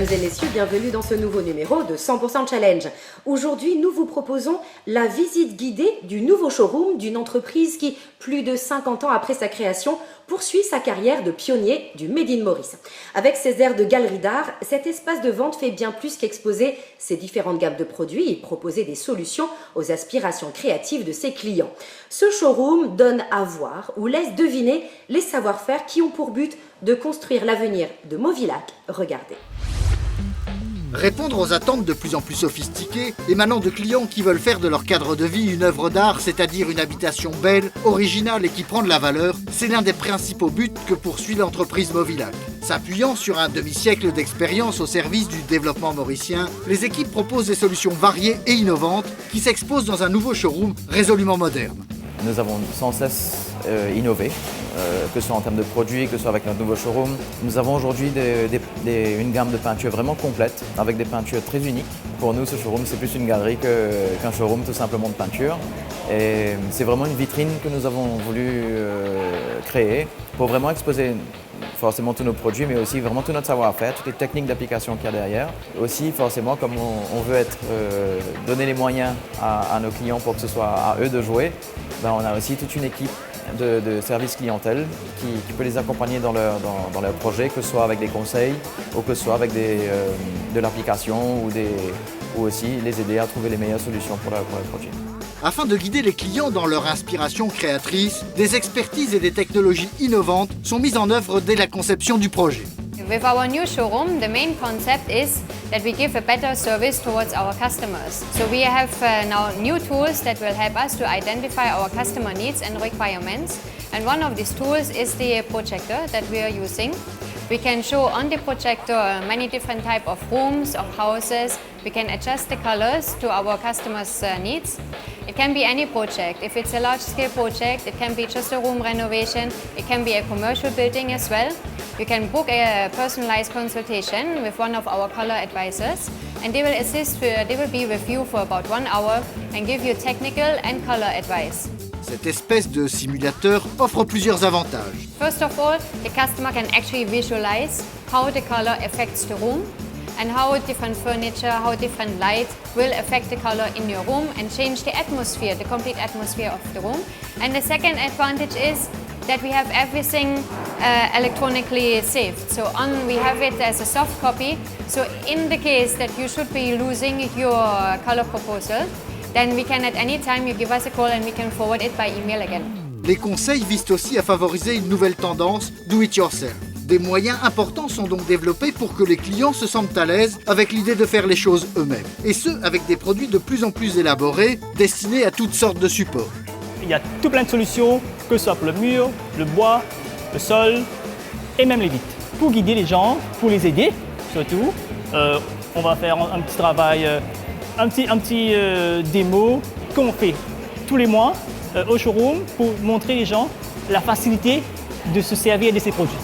Mesdames et messieurs, bienvenue dans ce nouveau numéro de 100% Challenge. Aujourd'hui, nous vous proposons la visite guidée du nouveau showroom d'une entreprise qui, plus de 50 ans après sa création, poursuit sa carrière de pionnier du Made in Maurice. Avec ses airs de galerie d'art, cet espace de vente fait bien plus qu'exposer ses différentes gammes de produits et proposer des solutions aux aspirations créatives de ses clients. Ce showroom donne à voir ou laisse deviner les savoir-faire qui ont pour but de construire l'avenir de Mauvillac. Regardez. Répondre aux attentes de plus en plus sophistiquées émanant de clients qui veulent faire de leur cadre de vie une œuvre d'art, c'est-à-dire une habitation belle, originale et qui prend de la valeur, c'est l'un des principaux buts que poursuit l'entreprise Mauvillac. S'appuyant sur un demi-siècle d'expérience au service du développement mauricien, les équipes proposent des solutions variées et innovantes qui s'exposent dans un nouveau showroom résolument moderne. Nous avons sans cesse innové, que ce soit en termes de produits, que ce soit avec notre nouveau showroom. Nous avons aujourd'hui une gamme de peintures vraiment complète, avec des peintures très uniques. Pour nous, ce showroom, c'est plus une galerie qu'un showroom tout simplement de peinture. Et c'est vraiment une vitrine que nous avons voulu créer pour vraiment exposer forcément tous nos produits, mais aussi vraiment tout notre savoir-faire, toutes les techniques d'application qu'il y a derrière. Aussi, forcément, comme on veut donner les moyens à nos clients pour que ce soit à eux de jouer, ben on a aussi toute une équipe de service clientèle qui peut les accompagner dans leur projet, que ce soit avec des conseils ou que ce soit avec de l'application ou aussi les aider à trouver les meilleures solutions pour leurs produits. Afin de guider les clients dans leur inspiration créatrice, des expertises et des technologies innovantes sont mises en œuvre dès la conception du projet. With our new showroom, the main concept is that we give a better service towards our customers. So we have now new tools that will help us to identify our customer needs and requirements. And one of these tools is the projector that we are using. We can show on the projector many different types of rooms, of houses. We can adjust the colors to our customers' needs. It can be any project. If it's a large-scale project, it can be just a room renovation. It can be a commercial building as well. You can book a personalized consultation with one of our color advisors, and they will be with you for about 1 hour and give you technical and color advice. Cette espèce de simulateur offre plusieurs avantages. First of all, the customer can actually visualize how the color affects the room and how different furniture, how different light will affect the color in your room and change the atmosphere, the complete atmosphere of the room. And the second advantage is that we have everything electronically saved. So we have it as a soft copy. So in the case that you should be losing your color proposal, then we can at any time you give us a call and we can forward it by email again. Les conseils visent aussi à favoriser une nouvelle tendance do it yourself. Des moyens importants sont donc développés pour que les clients se sentent à l'aise avec l'idée de faire les choses eux-mêmes. Et ce, avec des produits de plus en plus élaborés, destinés à toutes sortes de supports. Il y a tout plein de solutions, que ce soit pour le mur, le bois, le sol et même les vitres. Pour guider les gens, pour les aider surtout, on va faire un petit travail, un petit démo qu'on fait tous les mois au showroom pour montrer les gens la facilité de se servir de ces produits.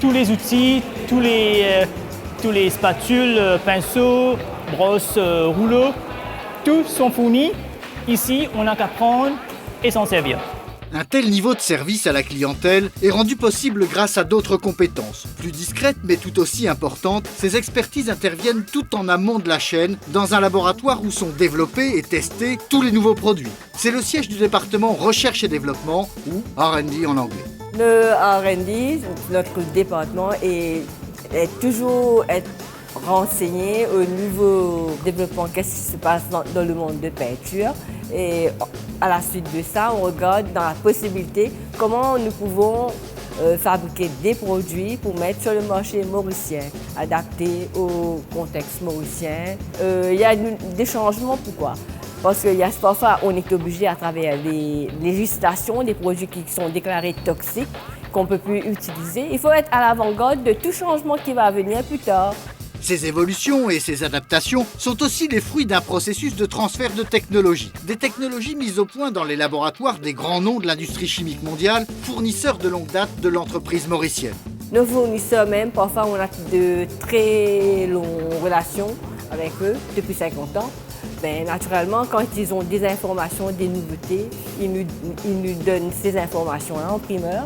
Tous les outils, tous les spatules, pinceaux, brosses, rouleaux, tous sont fournis. Ici, on n'a qu'à prendre et s'en servir. Un tel niveau de service à la clientèle est rendu possible grâce à d'autres compétences. Plus discrètes mais tout aussi importantes, ces expertises interviennent tout en amont de la chaîne, dans un laboratoire où sont développés et testés tous les nouveaux produits. C'est le siège du département Recherche et Développement, ou R&D en anglais. Le R&D, notre département, est toujours renseigné au nouveau développement, qu'est-ce qui se passe dans le monde de peinture. Et à la suite de ça, on regarde dans la possibilité comment nous pouvons fabriquer des produits pour mettre sur le marché mauricien, adaptés au contexte mauricien. Il y a des changements, pourquoi? Parce que parfois, on est obligé à travers les législations, des produits qui sont déclarés toxiques, qu'on ne peut plus utiliser. Il faut être à l'avant-garde de tout changement qui va venir plus tard. Ces évolutions et ces adaptations sont aussi les fruits d'un processus de transfert de technologies. Des technologies mises au point dans les laboratoires des grands noms de l'industrie chimique mondiale, fournisseurs de longue date de l'entreprise mauricienne. Nos fournisseurs même, parfois on a de très longues relations avec eux depuis 50 ans. Ben, naturellement, quand ils ont des informations, des nouveautés, ils nous donnent ces informations-là en primeur.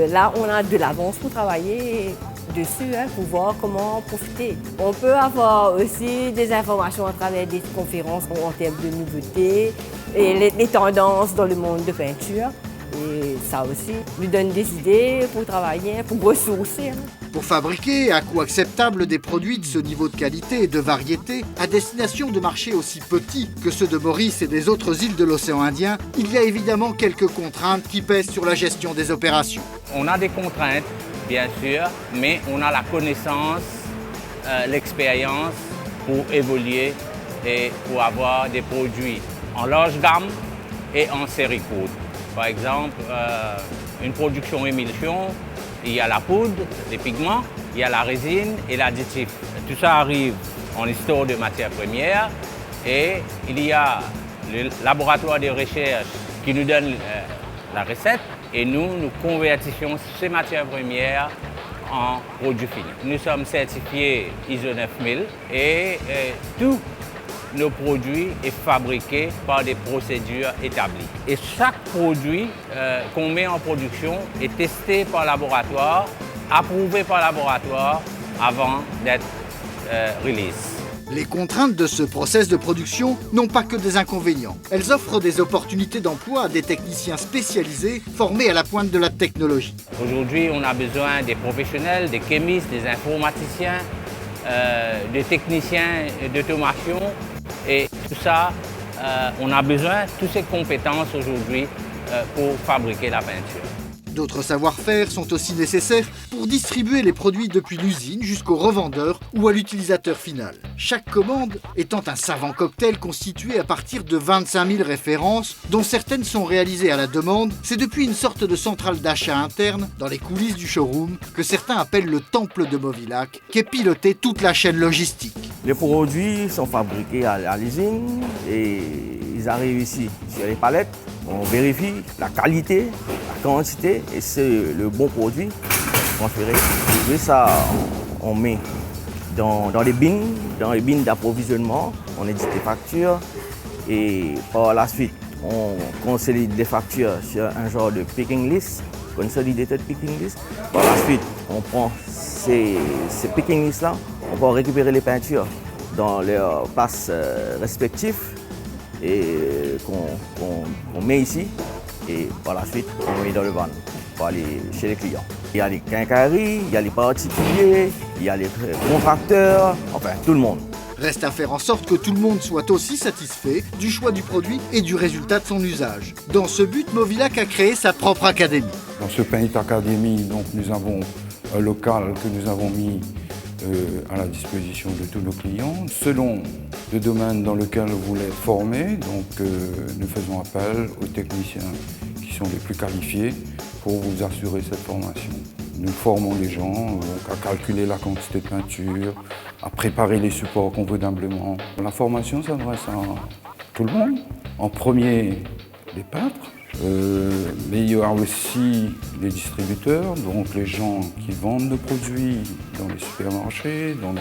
Là, on a de l'avance pour travailler dessus pour voir comment profiter. On peut avoir aussi des informations à travers des conférences en termes de nouveautés et les tendances dans le monde de peinture. Et ça aussi nous donne des idées pour travailler, pour ressourcer. Pour fabriquer à coût acceptable des produits de ce niveau de qualité et de variété, à destination de marchés aussi petits que ceux de Maurice et des autres îles de l'océan Indien, il y a évidemment quelques contraintes qui pèsent sur la gestion des opérations. On a des contraintes, bien sûr, mais on a la connaissance, l'expérience pour évoluer et pour avoir des produits en large gamme et en série courte. Par exemple, une production émulsion, il y a la poudre, les pigments, il y a la résine et l'additif. Tout ça arrive en histoire de matières premières et il y a le laboratoire de recherche qui nous donne la recette et nous convertissons ces matières premières en produits finis. Nous sommes certifiés ISO 9000 et tout nos produits sont fabriqués par des procédures établies. Et chaque produit qu'on met en production est testé par laboratoire, approuvé par laboratoire avant d'être release. Les contraintes de ce process de production n'ont pas que des inconvénients. Elles offrent des opportunités d'emploi à des techniciens spécialisés formés à la pointe de la technologie. Aujourd'hui, on a besoin des professionnels, des chimistes, des informaticiens, des techniciens d'automation. Et tout ça, on a besoin de toutes ces compétences aujourd'hui pour fabriquer la peinture. D'autres savoir-faire sont aussi nécessaires pour distribuer les produits depuis l'usine jusqu'au revendeur ou à l'utilisateur final. Chaque commande étant un savant cocktail constitué à partir de 25 000 références, dont certaines sont réalisées à la demande, c'est depuis une sorte de centrale d'achat interne, dans les coulisses du showroom, que certains appellent le temple de Mauvillac, qu'est pilotée toute la chaîne logistique. Les produits sont fabriqués à l'usine et ils arrivent ici sur les palettes. On vérifie la qualité, la quantité et c'est le bon produit transféré. Et ça, on met dans les bins d'approvisionnement, on édite des factures et par la suite, on consolide des factures sur un genre de picking list, consolidated picking list. Par la suite, on prend ces picking lists-là, on va récupérer les peintures dans leurs places respectives et qu'on met ici et par la suite on met dans le van pour aller chez les clients. Il y a les quincailleries, il y a les particuliers, il y a les contracteurs, enfin tout le monde. Reste à faire en sorte que tout le monde soit aussi satisfait du choix du produit et du résultat de son usage. Dans ce but, Mauvillac a créé sa propre académie. Dans ce Paint Academy, donc, nous avons un local que nous avons mis à la disposition de tous nos clients. Selon le domaine dans lequel vous voulez être formé, donc nous faisons appel aux techniciens qui sont les plus qualifiés pour vous assurer cette formation. Nous formons les gens donc, à calculer la quantité de peinture, à préparer les supports convenablement. La formation s'adresse à tout le monde. En premier, les peintres. Mais il y a aussi les distributeurs, donc les gens qui vendent nos produits dans les supermarchés, dans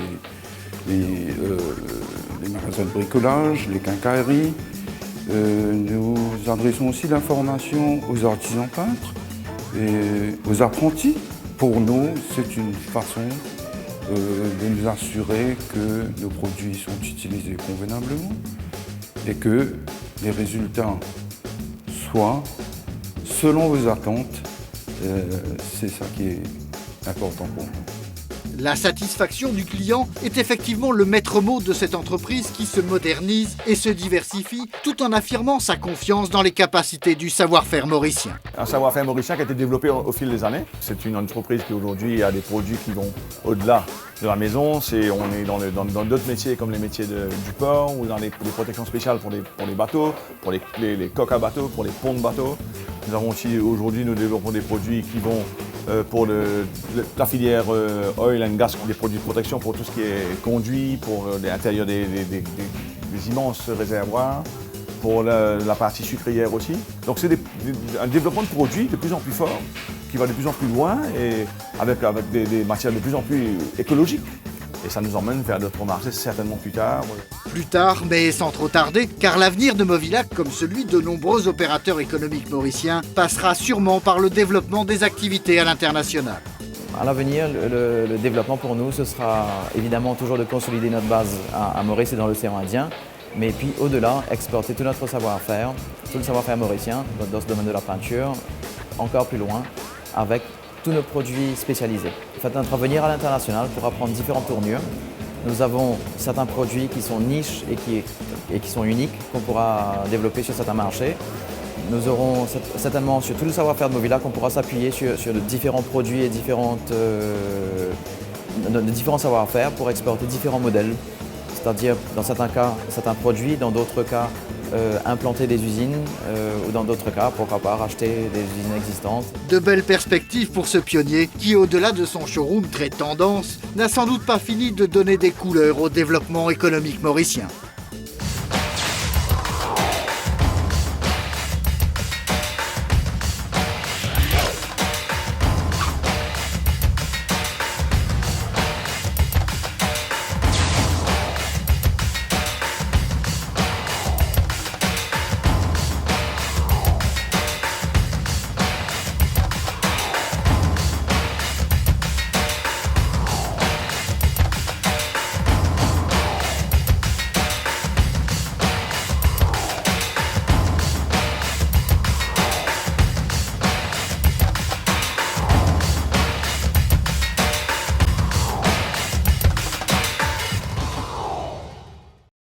les magasins de bricolage, les quincailleries. Nous adressons aussi l'information aux artisans peintres et aux apprentis. Pour nous, c'est une façon de nous assurer que nos produits sont utilisés convenablement et que les résultats soient selon vos attentes. C'est ça qui est important pour nous. La satisfaction du client est effectivement le maître mot de cette entreprise qui se modernise et se diversifie tout en affirmant sa confiance dans les capacités du savoir-faire mauricien. Un savoir-faire mauricien qui a été développé au fil des années. C'est une entreprise qui aujourd'hui a des produits qui vont au-delà de la maison. On est dans d'autres métiers comme les métiers du port ou dans les protections spéciales pour les bateaux, pour les coques à bateaux, pour les ponts de bateaux. Nous avons aussi aujourd'hui, nous développons des produits qui vont pour la filière oil and gas, des produits de protection pour tout ce qui est conduit, pour l'intérieur des immenses réservoirs, pour la partie sucrière aussi. Donc c'est un développement de produits de plus en plus fort, qui va de plus en plus loin et avec des matières de plus en plus écologiques. Et ça nous emmène vers d'autres marchés certainement plus tard. Plus tard, mais sans trop tarder, car l'avenir de Mauvillac, comme celui de nombreux opérateurs économiques mauriciens, passera sûrement par le développement des activités à l'international. À l'avenir, le développement pour nous, ce sera évidemment toujours de consolider notre base à Maurice et dans l'océan Indien, mais puis au-delà, exporter tout notre savoir-faire, tout le savoir-faire mauricien dans ce domaine de la peinture, encore plus loin, avec tous nos produits spécialisés. Faites intervenir à l'international pour apprendre différentes tournures. Nous avons certains produits qui sont niches et qui sont uniques, qu'on pourra développer sur certains marchés. Nous aurons certainement sur tout le savoir-faire de Movila qu'on pourra s'appuyer sur de différents produits et de différents savoir-faire pour exporter différents modèles. C'est-à-dire, dans certains cas, certains produits, dans d'autres cas, implanter des usines ou dans d'autres cas, pourquoi pas racheter des usines existantes. De belles perspectives pour ce pionnier qui, au-delà de son showroom très tendance, n'a sans doute pas fini de donner des couleurs au développement économique mauricien.